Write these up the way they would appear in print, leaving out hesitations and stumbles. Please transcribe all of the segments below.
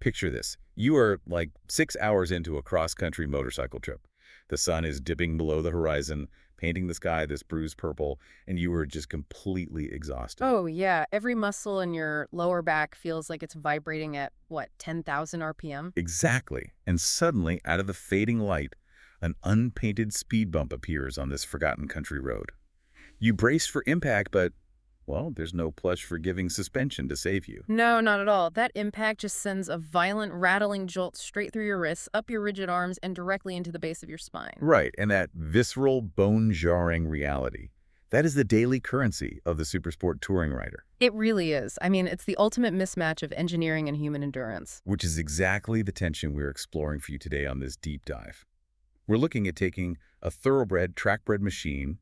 Picture this. You are like 6 hours into a cross-country motorcycle trip. The sun is dipping below the horizon, painting the sky this bruised purple, and you are just completely exhausted. Oh, yeah. Every muscle in your lower back feels like it's vibrating at, what, 10,000 RPM? Exactly. And suddenly, out of the fading light, an unpainted speed bump appears on this forgotten country road. You brace for impact, but, well, there's no plush forgiving suspension to save you. No, not at all. That impact just sends a violent, rattling jolt straight through your wrists, up your rigid arms, and directly into the base of your spine. Right, and that visceral, bone-jarring reality. That is the daily currency of the supersport touring rider, It really is. I mean, it's the ultimate mismatch of engineering and human endurance. which is exactly the tension we're exploring for you today on this deep dive. We're looking at taking a thoroughbred, track-bred machine,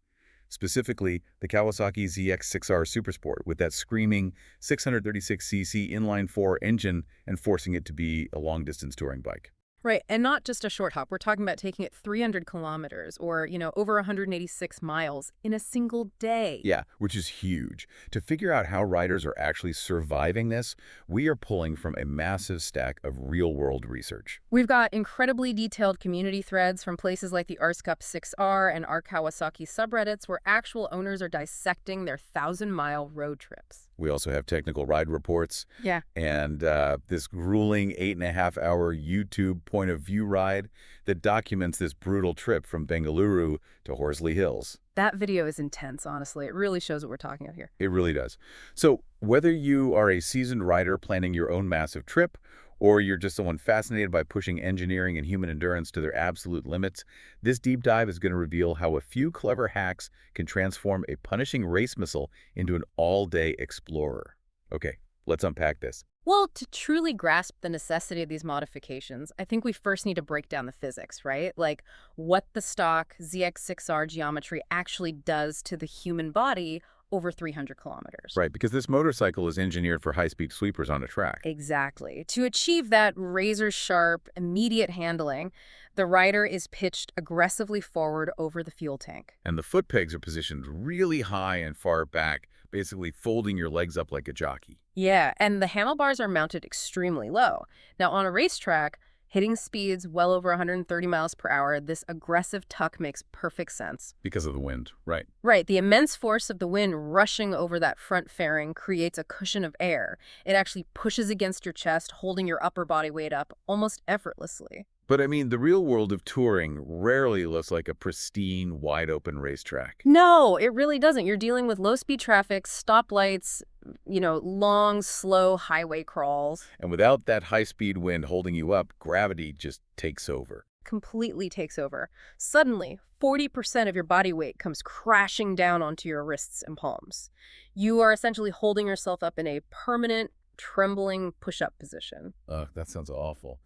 specifically the Kawasaki ZX6R Supersport, with that screaming 636cc inline-4 engine and forcing it to be a long-distance touring bike. Right, and not just a short hop. We're talking about taking it 300 kilometers or, over 186 miles in a single day. Yeah, which is huge. To figure out how riders are actually surviving this, we are pulling from a massive stack of real-world research. We've got incredibly detailed community threads from places like the RSCUP 6R and our Kawasaki subreddits where actual owners are dissecting their 1,000-mile road trips. We also have technical ride reports Yeah. and this grueling 8.5-hour YouTube point-of-view ride that documents this brutal trip from Bengaluru to Horsley Hills. That video is intense, honestly. It really shows what we're talking about here. It really does. So whether you are a seasoned rider planning your own massive trip, or you're just someone fascinated by pushing engineering and human endurance to their absolute limits, this deep dive is going to reveal how a few clever hacks can transform a punishing race missile into an all-day explorer. Okay, let's unpack this. Well, to truly grasp the necessity of these modifications, I think we first need to break down the physics, right? Like what the stock ZX6R geometry actually does to the human body over 300 kilometers. Right, because this motorcycle is engineered for high-speed sweepers on a track. Exactly. To achieve that razor-sharp, immediate handling, the rider is pitched aggressively forward over the fuel tank. And the foot pegs are positioned really high and far back, basically folding your legs up like a jockey. Yeah, and the handlebars are mounted extremely low. Now, on a racetrack, hitting speeds well over 130 miles per hour, this aggressive tuck makes perfect sense. Because of the wind, right. Right, the immense force of the wind rushing over that front fairing creates a cushion of air. It actually pushes against your chest, holding your upper body weight up almost effortlessly. But I mean, the real world of touring rarely looks like a pristine, wide-open racetrack. No, it really doesn't. You're dealing with low-speed traffic, stoplights, long, slow highway crawls. And without that high-speed wind holding you up, gravity just takes over. Completely takes over. Suddenly, 40% of your body weight comes crashing down onto your wrists and palms. You are essentially holding yourself up in a permanent, trembling push-up position. Ugh, that sounds awful.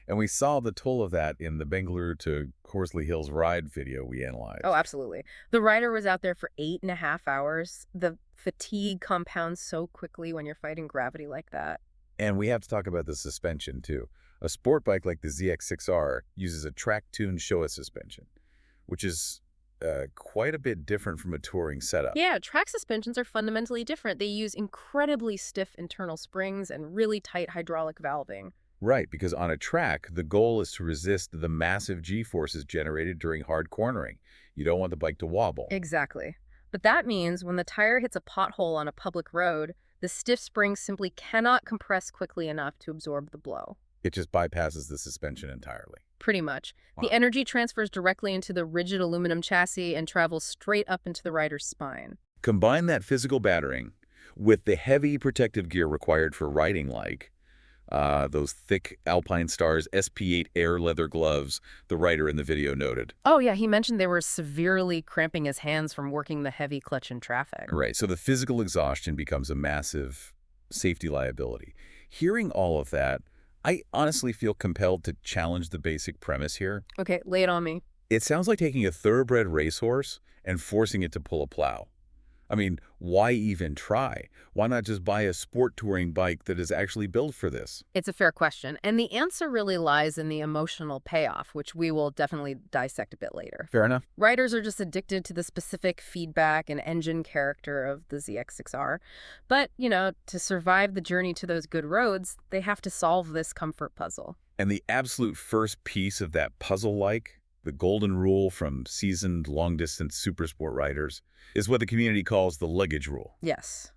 And we saw the toll of that in the Bengaluru to Horsley Hills ride video we analyzed. Oh, absolutely. The rider was out there for 8.5 hours. The fatigue compounds so quickly when you're fighting gravity like that. And we have to talk about the suspension, too. A sport bike like the ZX6R uses a track-tuned Showa suspension, which is quite a bit different from a touring setup. Yeah, track suspensions are fundamentally different. They use incredibly stiff internal springs and really tight hydraulic valving. Right, because on a track, the goal is to resist the massive G-forces generated during hard cornering. You don't want the bike to wobble. Exactly. But that means when the tire hits a pothole on a public road, the stiff springs simply cannot compress quickly enough to absorb the blow. It just bypasses the suspension entirely. Pretty much. Wow. The energy transfers directly into the rigid aluminum chassis and travels straight up into the rider's spine. Combine that physical battering with the heavy protective gear required for riding like those thick Alpine Stars SP8 air leather gloves the rider in the video noted. Oh, yeah, he mentioned they were severely cramping his hands from working the heavy clutch in traffic. Right, so the physical exhaustion becomes a massive safety liability. Hearing all of that, I honestly feel compelled to challenge the basic premise here. Okay, lay it on me. It sounds like taking a thoroughbred racehorse and forcing it to pull a plow. I mean, why even try? Why not just buy a sport touring bike that is actually built for this? It's a fair question, and the answer really lies in the emotional payoff, which we will definitely dissect a bit later. Fair enough. Riders are just addicted to the specific feedback and engine character of the ZX6R. But, to survive the journey to those good roads, they have to solve this comfort puzzle. And the absolute first piece of that puzzle-like, the golden rule from seasoned long-distance supersport riders, is what the community calls the luggage rule. Yes,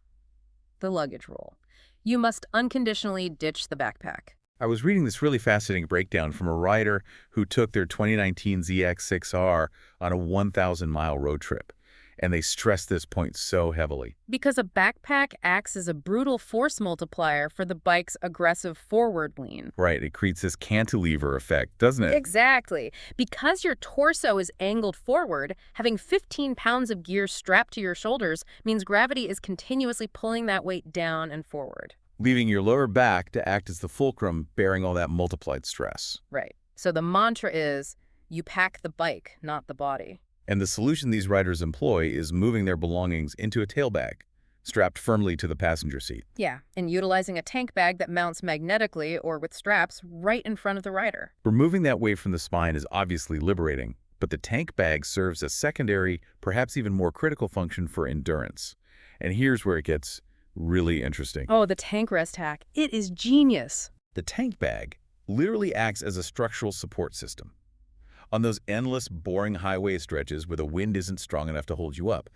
the luggage rule. You must unconditionally ditch the backpack. I was reading this really fascinating breakdown from a rider who took their 2019 ZX6R on a 1,000-mile road trip, and they stressed this point so heavily. Because a backpack acts as a brutal force multiplier for the bike's aggressive forward lean. Right, it creates this cantilever effect, doesn't it? Exactly. Because your torso is angled forward, having 15 pounds of gear strapped to your shoulders means gravity is continuously pulling that weight down and forward. Leaving your lower back to act as the fulcrum, bearing all that multiplied stress. Right. So the mantra is, you pack the bike, not the body. And the solution these riders employ is moving their belongings into a tail bag, strapped firmly to the passenger seat. Yeah, and utilizing a tank bag that mounts magnetically or with straps right in front of the rider. Removing that weight from the spine is obviously liberating, but the tank bag serves a secondary, perhaps even more critical function for endurance. And here's where it gets really interesting. Oh, the tank rest hack. It is genius. The tank bag literally acts as a structural support system. On those endless, boring highway stretches where the wind isn't strong enough to hold you up,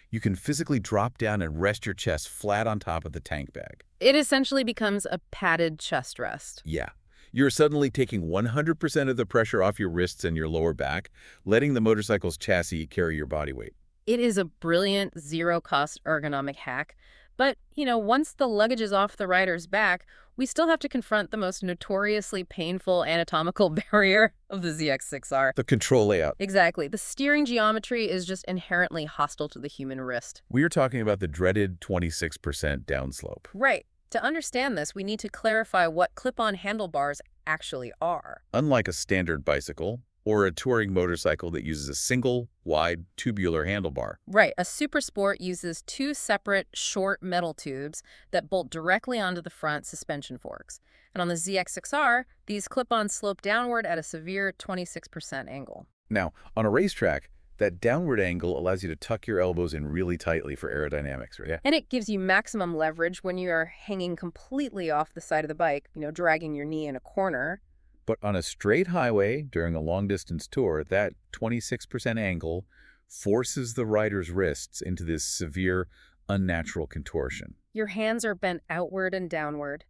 you can physically drop down and rest your chest flat on top of the tank bag. It essentially becomes a padded chest rest. Yeah. You're suddenly taking 100% of the pressure off your wrists and your lower back, letting the motorcycle's chassis carry your body weight. It is a brilliant zero-cost ergonomic hack. But, once the luggage is off the rider's back, we still have to confront the most notoriously painful anatomical barrier of the ZX6R. The control layout. Exactly. The steering geometry is just inherently hostile to the human wrist. We are talking about the dreaded 26% downslope. Right. To understand this, we need to clarify what clip-on handlebars actually are. Unlike a standard bicycle or a touring motorcycle that uses a single, wide, tubular handlebar. Right. A super sport uses two separate, short metal tubes that bolt directly onto the front suspension forks. And on the ZX6R, these clip-ons slope downward at a severe 26% angle. Now, on a racetrack, that downward angle allows you to tuck your elbows in really tightly for aerodynamics, right? Yeah. And it gives you maximum leverage when you are hanging completely off the side of the bike, dragging your knee in a corner. But on a straight highway during a long-distance tour, that 26% angle forces the rider's wrists into this severe, unnatural contortion. Your hands are bent outward and downward.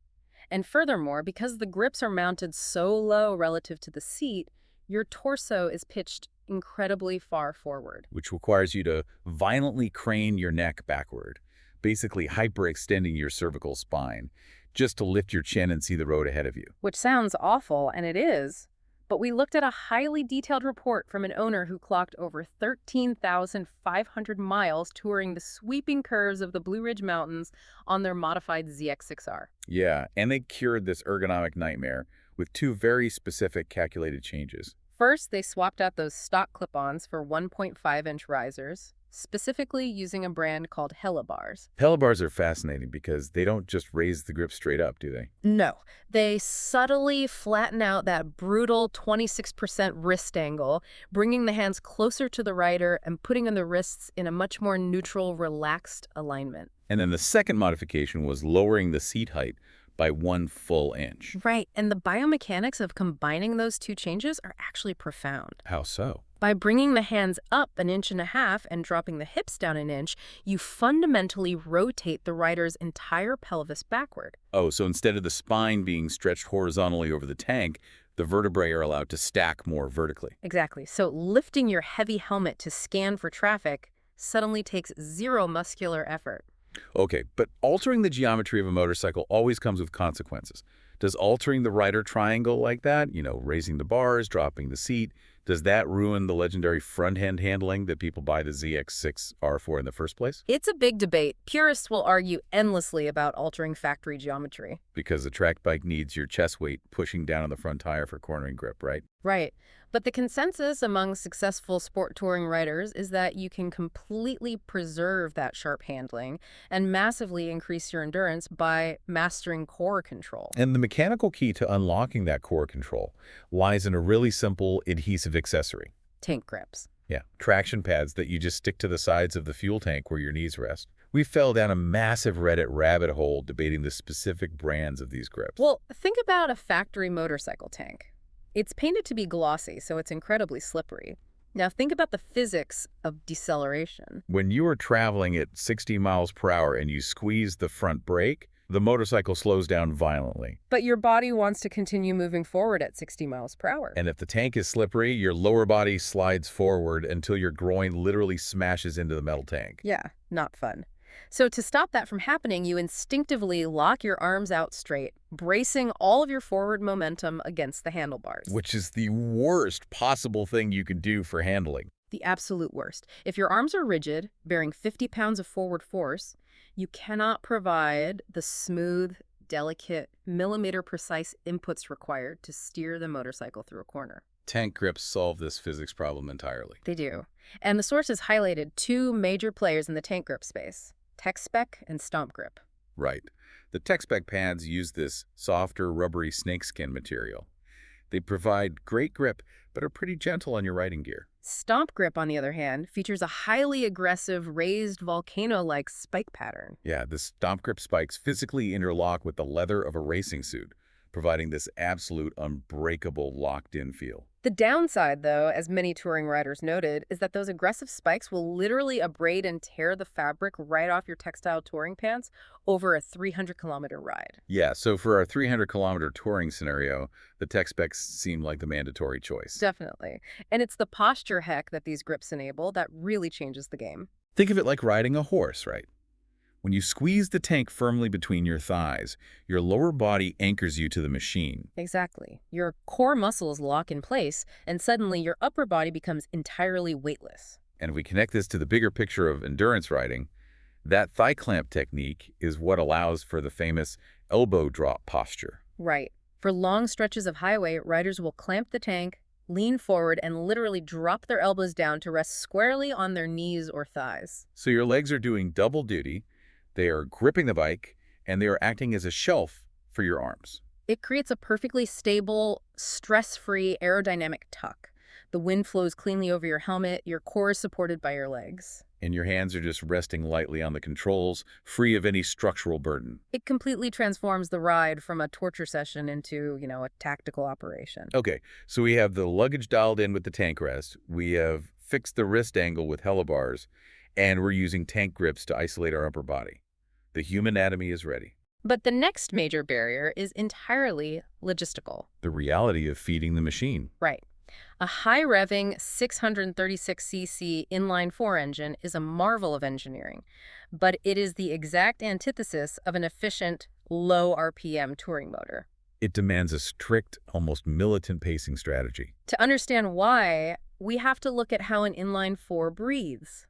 And furthermore, because the grips are mounted so low relative to the seat, your torso is pitched incredibly far forward. Which requires you to violently crane your neck backward, basically hyperextending your cervical spine, just to lift your chin and see the road ahead of you. Which sounds awful, and it is. But we looked at a highly detailed report from an owner who clocked over 13,500 miles touring the sweeping curves of the Blue Ridge Mountains on their modified ZX6R. Yeah, and they cured this ergonomic nightmare with two very specific calculated changes. First, they swapped out those stock clip-ons for 1.5-inch risers, specifically using a brand called Helibars. Helibars are fascinating because they don't just raise the grip straight up, do they? No. They subtly flatten out that brutal 26% wrist angle, bringing the hands closer to the rider and putting the wrists in a much more neutral, relaxed alignment. And then the second modification was lowering the seat height by 1 full inch. Right, and the biomechanics of combining those two changes are actually profound. How so? By bringing the hands up 1.5 inches and dropping the hips down 1 inch, you fundamentally rotate the rider's entire pelvis backward. Oh, so instead of the spine being stretched horizontally over the tank, the vertebrae are allowed to stack more vertically. Exactly. So lifting your heavy helmet to scan for traffic suddenly takes zero muscular effort. Okay, but altering the geometry of a motorcycle always comes with consequences. Does altering the rider triangle like that, raising the bars, dropping the seat, Does that ruin the legendary front-end handling that people buy the ZX6R for in the first place? It's a big debate. Purists will argue endlessly about altering factory geometry. Because the track bike needs your chest weight pushing down on the front tire for cornering grip, right? Right. But the consensus among successful sport touring riders is that you can completely preserve that sharp handling and massively increase your endurance by mastering core control. And the mechanical key to unlocking that core control lies in a really simple adhesive accessory. Tank grips. Yeah, traction pads that you just stick to the sides of the fuel tank where your knees rest. We fell down a massive Reddit rabbit hole debating the specific brands of these grips. Well, think about a factory motorcycle tank. It's painted to be glossy, so it's incredibly slippery. Now think about the physics of deceleration. When you are traveling at 60 miles per hour and you squeeze the front brake, the motorcycle slows down violently. But your body wants to continue moving forward at 60 miles per hour. And if the tank is slippery, your lower body slides forward until your groin literally smashes into the metal tank. Yeah, not fun. So to stop that from happening, you instinctively lock your arms out straight, bracing all of your forward momentum against the handlebars. Which is the worst possible thing you can do for handling. The absolute worst. If your arms are rigid, bearing 50 pounds of forward force, you cannot provide the smooth, delicate, millimeter-precise inputs required to steer the motorcycle through a corner. Tank grips solve this physics problem entirely. They do. And the sources highlighted two major players in the tank grip space: TechSpec and Stomp Grip. Right. The TechSpec pads use this softer, rubbery snakeskin material. They provide great grip, but are pretty gentle on your riding gear. Stomp Grip, on the other hand, features a highly aggressive, raised volcano-like spike pattern. Yeah, the Stomp Grip spikes physically interlock with the leather of a racing suit, providing this absolute unbreakable locked-in feel. The downside, though, as many touring riders noted, is that those aggressive spikes will literally abrade and tear the fabric right off your textile touring pants over a 300-kilometer ride. Yeah, so for our 300-kilometer touring scenario, the tech specs seem like the mandatory choice. Definitely. And it's the posture heck that these grips enable that really changes the game. Think of it like riding a horse, right? When you squeeze the tank firmly between your thighs, your lower body anchors you to the machine. Exactly. Your core muscles lock in place, and suddenly your upper body becomes entirely weightless. And if we connect this to the bigger picture of endurance riding, that thigh clamp technique is what allows for the famous elbow drop posture. Right. For long stretches of highway, riders will clamp the tank, lean forward, and literally drop their elbows down to rest squarely on their knees or thighs. So your legs are doing double duty. They are gripping the bike, and they are acting as a shelf for your arms. It creates a perfectly stable, stress-free aerodynamic tuck. The wind flows cleanly over your helmet, your core is supported by your legs. And your hands are just resting lightly on the controls, free of any structural burden. It completely transforms the ride from a torture session into, a tactical operation. Okay, so we have the luggage dialed in with the tank rest. We have fixed the wrist angle with helibars, and we're using tank grips to isolate our upper body. The human anatomy is ready. But the next major barrier is entirely logistical. The reality of feeding the machine. Right. A high-revving 636cc inline-4 engine is a marvel of engineering, but it is the exact antithesis of an efficient, low RPM touring motor. It demands a strict, almost militant pacing strategy. To understand why, we have to look at how an inline-4 breathes.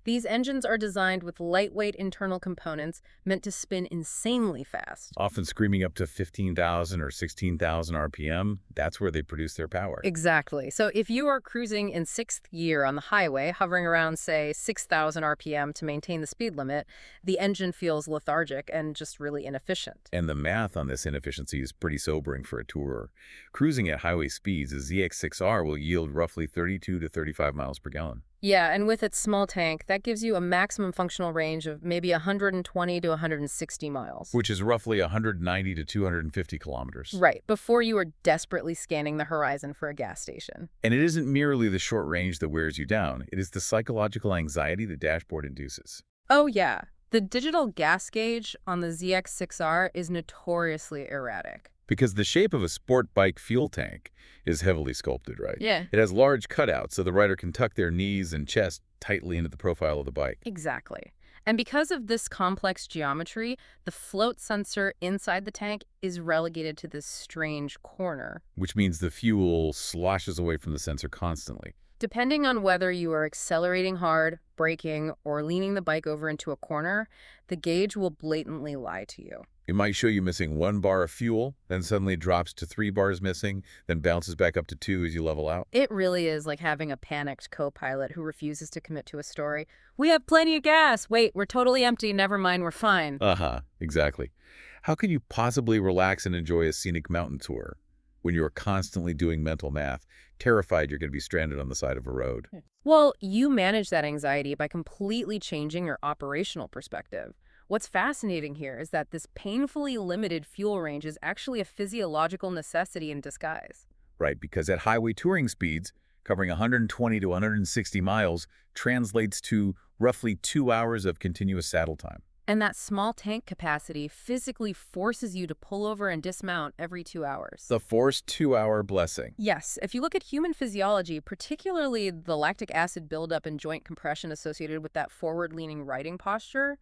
These engines are designed with lightweight internal components meant to spin insanely fast. Often screaming up to 15,000 or 16,000 RPM, that's where they produce their power. Exactly. So if you are cruising in sixth gear on the highway, hovering around, say, 6,000 RPM to maintain the speed limit, the engine feels lethargic and just really inefficient. And the math on this inefficiency is pretty sobering for a tourer. Cruising at highway speeds, a ZX6R will yield roughly 32 to 35 miles per gallon. Yeah, and with its small tank, that gives you a maximum functional range of maybe 120 to 160 miles. Which is roughly 190 to 250 kilometers. Right, before you are desperately scanning the horizon for a gas station. And it isn't merely the short range that wears you down. It is the psychological anxiety the dashboard induces. Oh, yeah. The digital gas gauge on the ZX6R is notoriously erratic. Because the shape of a sport bike fuel tank is heavily sculpted, right? Yeah. It has large cutouts so the rider can tuck their knees and chest tightly into the profile of the bike. Exactly. And because of this complex geometry, the float sensor inside the tank is relegated to this strange corner. which means the fuel sloshes away from the sensor constantly. Depending on whether you are accelerating hard, braking, or leaning the bike over into a corner, the gauge will blatantly lie to you. It might show you missing 1 bar of fuel, then suddenly drops to 3 bars missing, then bounces back up to 2 as you level out. It really is like having a panicked co-pilot who refuses to commit to a story. We have plenty of gas. Wait, we're totally empty. Never mind, we're fine. Uh-huh, exactly. How can you possibly relax and enjoy a scenic mountain tour when you are constantly doing mental math, terrified you're going to be stranded on the side of a road? Well, you manage that anxiety by completely changing your operational perspective. What's fascinating here is that this painfully limited fuel range is actually a physiological necessity in disguise. Right, because at highway touring speeds, covering 120 to 160 miles translates to roughly 2 hours of continuous saddle time. And that small tank capacity physically forces you to pull over and dismount every 2 hours. The forced 2-hour blessing. Yes, if you look at human physiology, particularly the lactic acid buildup and joint compression associated with that forward-leaning riding posture,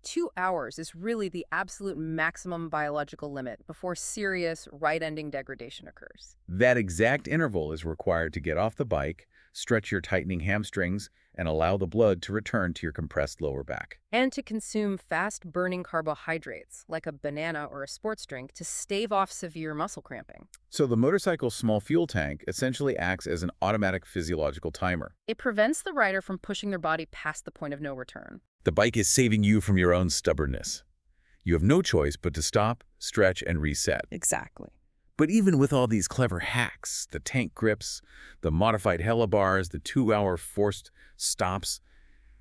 2 hours is really the absolute maximum biological limit before serious right-ending degradation occurs. That exact interval is required to get off the bike, stretch your tightening hamstrings, and allow the blood to return to your compressed lower back. And to consume fast-burning carbohydrates, like a banana or a sports drink, to stave off severe muscle cramping. So the motorcycle's small fuel tank essentially acts as an automatic physiological timer. It prevents the rider from pushing their body past the point of no return. The bike is saving you from your own stubbornness. You have no choice but to stop, stretch, and reset. Exactly. But even with all these clever hacks, the tank grips, the modified helibars, the 2-hour forced stops,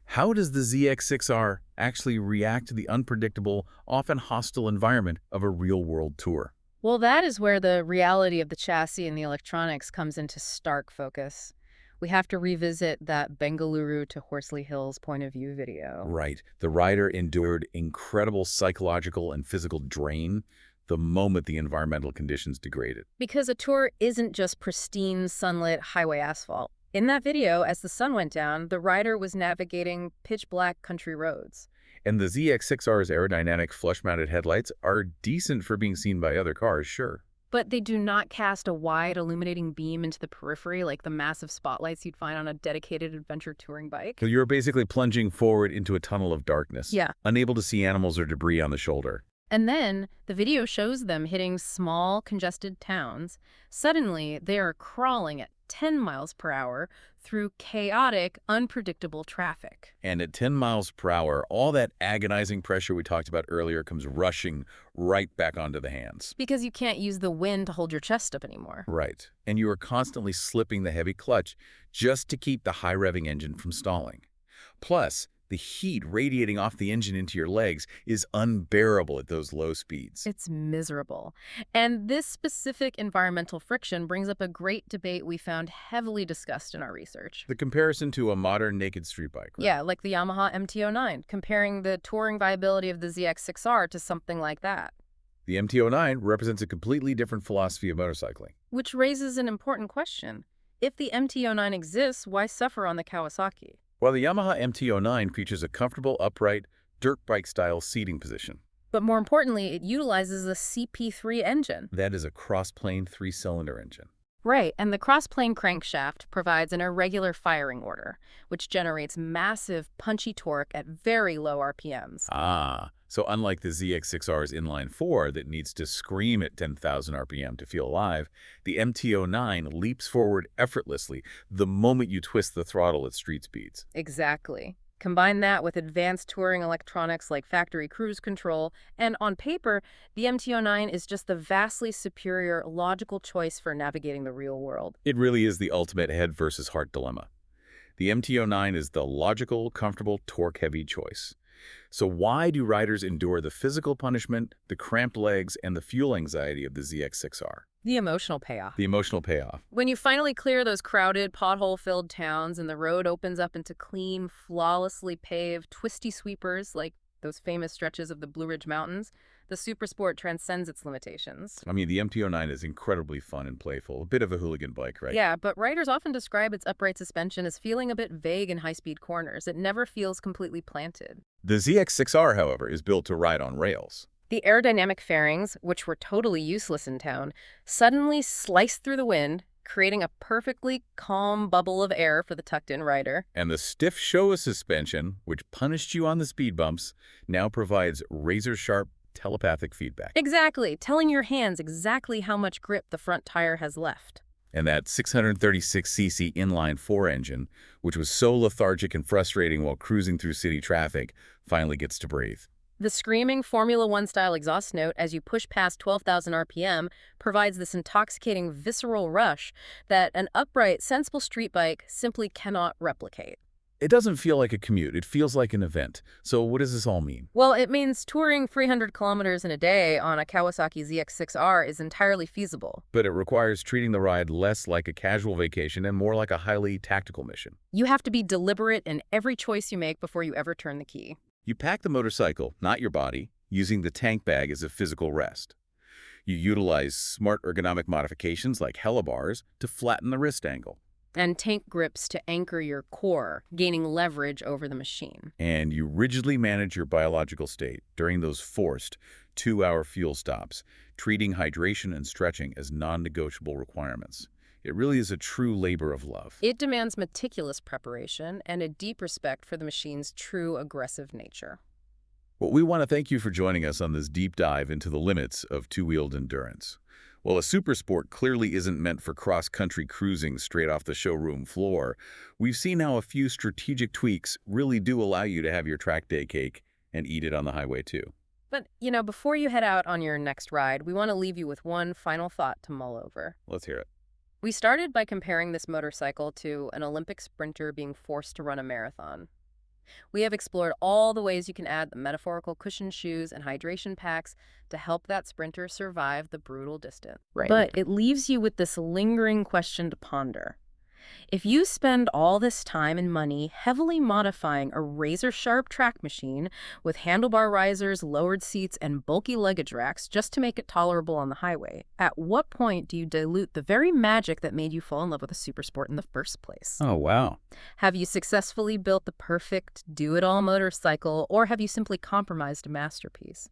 how does the ZX6R actually react to the unpredictable, often hostile environment of a real-world tour? Well, that is where the reality of the chassis and the electronics comes into stark focus. We have to revisit that Bengaluru to Horsley Hills point of view video. Right. The rider endured incredible psychological and physical drain the moment the environmental conditions degraded. Because a tour isn't just pristine, sunlit highway asphalt. In that video, as the sun went down, the rider was navigating pitch-black country roads. And the ZX6R's aerodynamic flush-mounted headlights are decent for being seen by other cars, sure. But they do not cast a wide, illuminating beam into the periphery like the massive spotlights you'd find on a dedicated adventure touring bike. So you're basically plunging forward into a tunnel of darkness, Yeah. unable to see animals or debris on the shoulder. And then the video shows them hitting small, congested towns. Suddenly, they are crawling at 10 miles per hour through chaotic, unpredictable traffic. And at 10 miles per hour, all that agonizing pressure we talked about earlier comes rushing right back onto the hands. Because you can't use the wind to hold your chest up anymore. Right. And you are constantly slipping the heavy clutch just to keep the high-revving engine from stalling. Plus, the heat radiating off the engine into your legs is unbearable at those low speeds. It's miserable. And this specific environmental friction brings up a great debate we found heavily discussed in our research. The comparison to a modern naked street bike, right? Yeah, like the Yamaha MT-09, comparing the touring viability of the ZX6R to something like that. The MT-09 represents a completely different philosophy of motorcycling. Which raises an important question. If the MT-09 exists, why suffer on the Kawasaki? While the Yamaha MT-09 features a comfortable, upright, dirt bike-style seating position. But more importantly, it utilizes a CP3 engine. That is a cross-plane 3-cylinder engine. Right, and the cross-plane crankshaft provides an irregular firing order, which generates massive, punchy torque at very low RPMs. Ah, so unlike the ZX6R's inline-4 that needs to scream at 10,000 RPM to feel alive, the MT-09 leaps forward effortlessly the moment you twist the throttle at street speeds. Exactly. Combine that with advanced touring electronics like factory cruise control, and on paper, the MT-09 is just the vastly superior, logical choice for navigating the real world. It really is the ultimate head versus heart dilemma. The MT-09 is the logical, comfortable, torque-heavy choice. So why do riders endure the physical punishment, the cramped legs, and the fuel anxiety of the ZX6R? The emotional payoff. The emotional payoff. When you finally clear those crowded, pothole-filled towns and the road opens up into clean, flawlessly paved, twisty sweepers like those famous stretches of the Blue Ridge Mountains, The Supersport transcends its limitations. I mean, the MT-09 is incredibly fun and playful, a bit of a hooligan bike, right? Yeah, but riders often describe its upright suspension as feeling a bit vague in high-speed corners. It never feels completely planted. The ZX6R, however, is built to ride on rails. The aerodynamic fairings, which were totally useless in town, suddenly sliced through the wind, creating a perfectly calm bubble of air for the tucked-in rider. And the stiff Showa suspension, which punished you on the speed bumps, now provides razor-sharp telepathic feedback. Exactly, telling your hands exactly how much grip the front tire has left. And that 636cc inline-4 engine, which was so lethargic and frustrating while cruising through city traffic, finally gets to breathe. The screaming Formula One-style exhaust note as you push past 12,000 RPM provides this intoxicating visceral rush that an upright, sensible street bike simply cannot replicate. It doesn't feel like a commute, it feels like an event. So what does this all mean? Well, it means touring 300 kilometers in a day on a Kawasaki ZX6R is entirely feasible. But it requires treating the ride less like a casual vacation and more like a highly tactical mission. You have to be deliberate in every choice you make before you ever turn the key. You pack the motorcycle, not your body, using the tank bag as a physical rest. You utilize smart ergonomic modifications like helibars to flatten the wrist angle. And tank grips to anchor your core, gaining leverage over the machine. And you rigidly manage your biological state during those forced 2-hour fuel stops, treating hydration and stretching as non-negotiable requirements. It really is a true labor of love. It demands meticulous preparation and a deep respect for the machine's true aggressive nature. Well, we want to thank you for joining us on this deep dive into the limits of two-wheeled endurance. While a Supersport clearly isn't meant for cross-country cruising straight off the showroom floor, we've seen how a few strategic tweaks really do allow you to have your track day cake and eat it on the highway too. But, before you head out on your next ride, we want to leave you with one final thought to mull over. Let's hear it. We started by comparing this motorcycle to an Olympic sprinter being forced to run a marathon. We have explored all the ways you can add the metaphorical cushioned shoes and hydration packs to help that sprinter survive the brutal distance. Right. But it leaves you with this lingering question to ponder. If you spend all this time and money heavily modifying a razor-sharp track machine with handlebar risers, lowered seats, and bulky luggage racks just to make it tolerable on the highway, at what point do you dilute the very magic that made you fall in love with a Supersport in the first place? Oh, wow. Have you successfully built the perfect do-it-all motorcycle, or have you simply compromised a masterpiece?